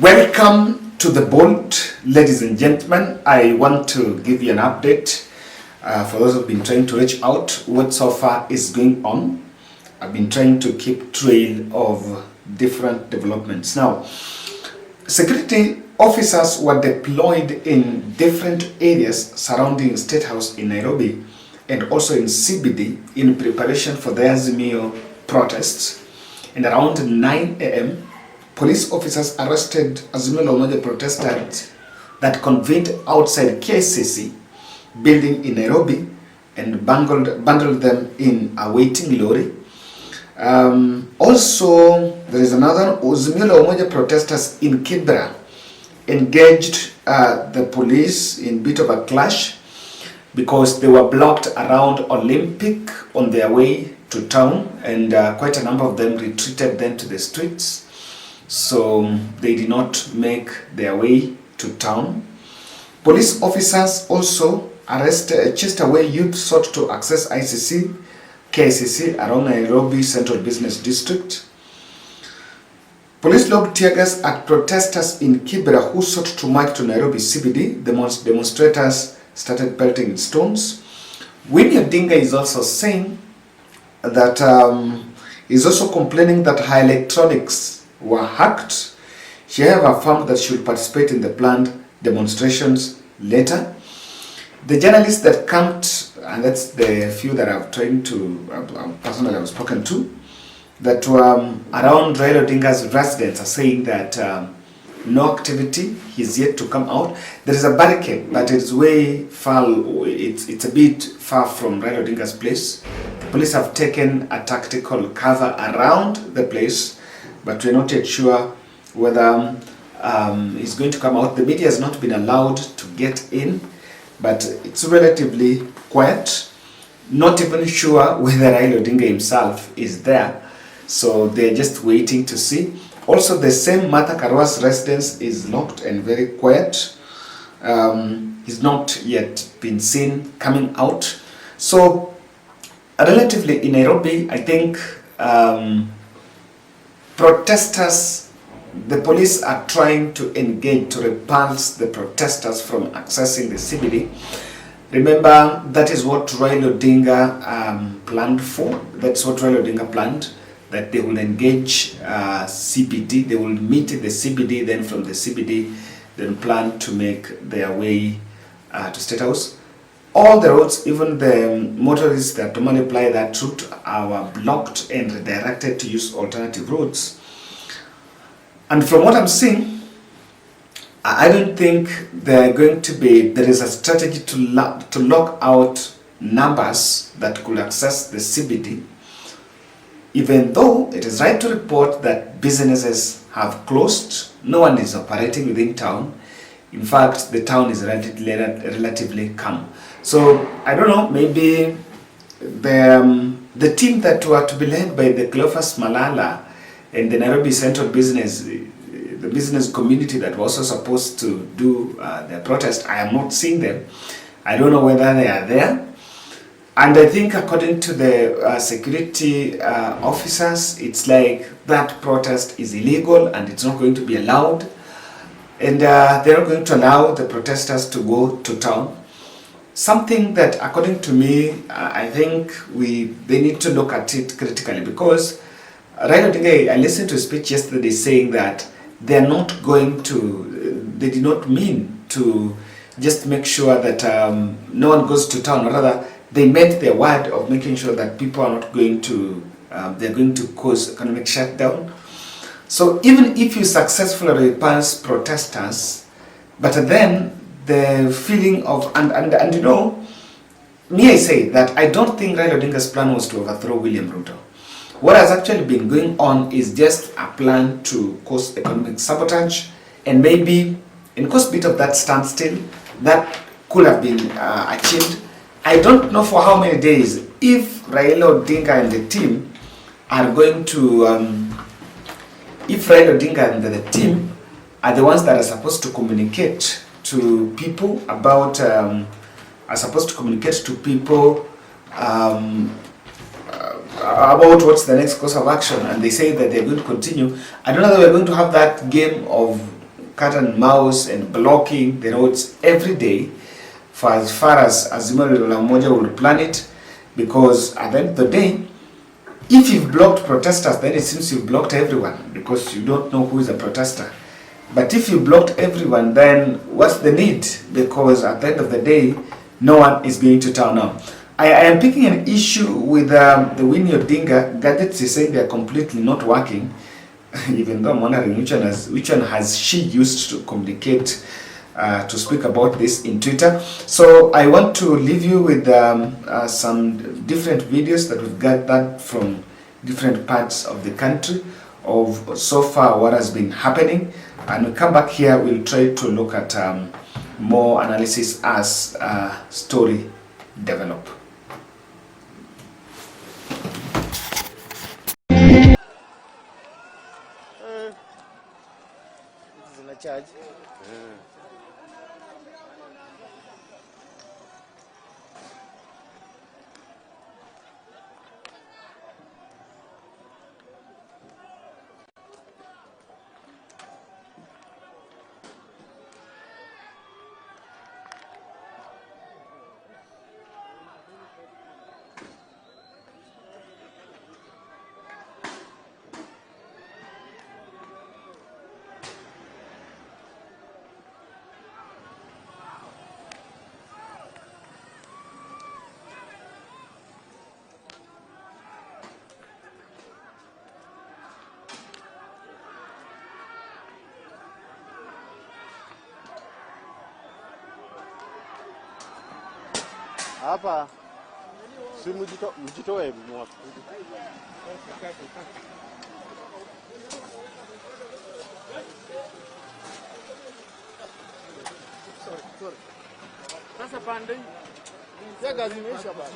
Welcome to the Bold, ladies and gentlemen. I want to give you an update for those who've been trying to reach out what so far is going on. I've been trying to keep trail of different developments. Now, security officers were deployed in different areas surrounding State House in Nairobi and also in CBD in preparation for the Azimio protests. And around 9 a.m., police officers arrested Azimio protesters that convened outside KICC building in Nairobi and bundled them in a waiting lorry. Also, there is another Azimio protesters in Kibra engaged the police in a bit of a clash because they were blocked around Olympic on their way to town, and quite a number of them retreated then to the streets. So they did not make their way to town. Police officers also chased away youth sought to access KICC around Nairobi Central Business District. Police lobbed tear gas at protesters in Kibera who sought to march to Nairobi CBD. Demonstrators started pelting in stones. Winnie Odinga is also saying that he's also complaining that her electronics were hacked. She have affirmed that she will participate in the planned demonstrations later. The journalists that camped, and that's the few that I've trained to, personally I've spoken to, that were around Raila Odinga's residence are saying that no activity is yet to come out. There is a barricade, but it's way far, it's a bit far from Raila Odinga's place. The police have taken a tactical cover around the place, but we're not yet sure whether it's going to come out. The media has not been allowed to get in, but it's relatively quiet. Not even sure whether Raila Odinga himself is there, so they're just waiting to see. Also, the same Martha Karua's residence is locked and very quiet. He's not yet been seen coming out. So, relatively in Nairobi, I think protesters, the police are trying to engage to repulse the protesters from accessing the CBD. Remember, that is what Raila Odinga planned for. That's what Raila Odinga planned, that they will engage CBD, they will meet in the CBD, then from the CBD, then plan to make their way to State House. All the roads, even the motorists that normally apply that route, are blocked and redirected to use alternative routes. And from what I'm seeing, I don't think there is a strategy to lock out numbers that could access the CBD, even though it is right to report that businesses have closed. No one is operating within town. In fact, the town is relatively calm. So, I don't know, maybe the team that were to be led by the Cleophas Malala and the Nairobi Central Business, the business community that was also supposed to do their protest, I am not seeing them. I don't know whether they are there. And I think according to the security officers, it's like that protest is illegal and it's not going to be allowed. And they're not going to allow the protesters to go to town. Something that, according to me, I think they need to look at it critically, because Raila Odinga, I listened to a speech yesterday saying that they did not mean to just make sure that no one goes to town. Rather, they meant their word of making sure that people are not going to, they're going to cause economic shutdown. So even if you successfully repulse protesters, but then the feeling of, and you know, me I say that I don't think Raila Odinga's plan was to overthrow William Ruto. What has actually been going on is just a plan to cause economic sabotage and maybe cause a bit of that standstill that could have been achieved. I don't know for how many days if Raila Odinga and the team are going to, if Raila Odinga and the team are the ones that are supposed to communicate to people about, about what's the next course of action, and they say that they're going to continue. I don't know that we're going to have that game of cat and mouse and blocking the roads every day for as far as Azimio la Umoja will plan it, because at the end of the day, if you've blocked protesters, then it seems you've blocked everyone, because you don't know who is a protester. But if you blocked everyone, then what's the need? Because at the end of the day, no one is going to turn up. I am picking an issue with the Winnie Odinga gadgets. Is saying they are completely not working, even though I'm wondering which one has she used to communicate, to speak about this in Twitter. So I want to leave you with some different videos that we've gathered from different parts of the country of so far what has been happening, and we come back here, we'll try to look at more analysis as story develop. Charge. Hapa si mjitoe mwafu. Sorry. Sasa pande. Ya gazi imeisha basi.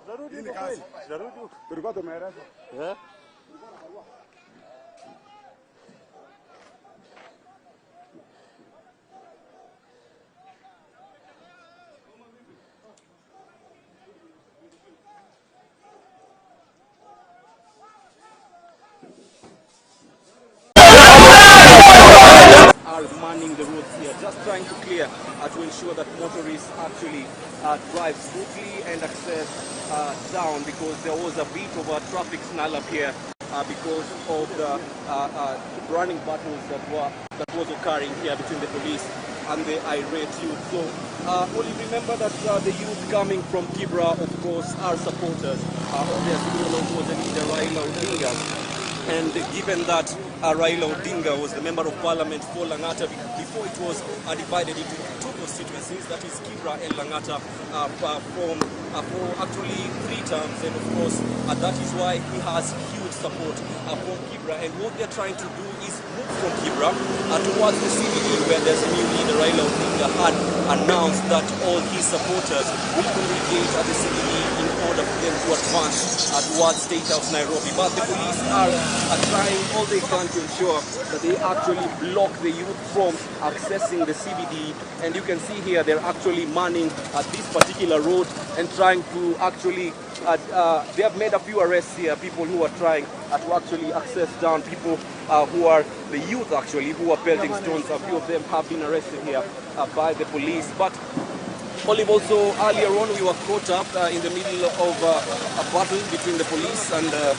Zarudi huko kweli? Zarudi huko. Tulikuwa tumeelezwa. Eh? Are manning the roads here, just trying to clear to ensure that motorists actually drive smoothly and access down, because there was a bit of a traffic snarl up here because of the running battles that was occurring here between the police and the irate youth. So only remember that the youth coming from Kibra, of course, are supporters of their was the leader Raila Odinga. And given that Raila Odinga was the member of parliament for Langata before it was divided into two constituencies, that is Kibra and Langata, for actually 3 terms, and of course that is why he has huge support from Kibra. And what they're trying to do is move from Kibra towards the CBD, where there's a new leader. Raila Odinga had announced that all his supporters will congregate at the CBD in order for them to advance towards State House Nairobi. But the police are trying all they can to ensure that they actually block the youth from accessing the CBD. And you can see here they're actually manning this particular road and trying to actually, they have made a few arrests here, people who are trying to actually access down, people who are the youth actually, who are pelting stones. A few of them have been arrested here by the police. But Olive, also earlier on we were caught up in the middle of a battle between the police and the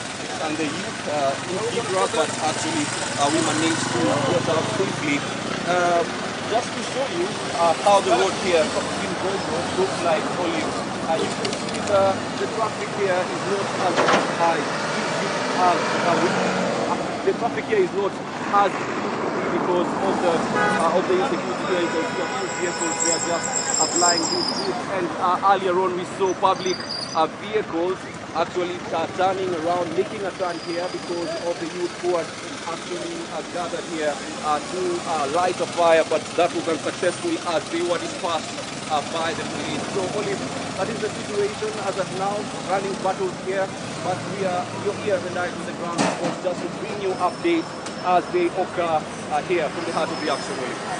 youth in Kibra, but actually we managed to get out safely. Just to show you how the road here in Goldberg looks like, Olive, you can see the traffic here is not as high. The traffic here is not as because of the insecurity here. You can see a few vehicles, they are just applying these routes, and earlier on we saw public vehicles actually turning around, making a turn here because of the youth who are actually gathered here to light a fire, but that was unsuccessful as they were dispersed by the police. So Olive, that is the situation as of now, running battles here, but you're here and I on the ground, of course, just to bring you updates as they occur here from the heart of the action, Olive.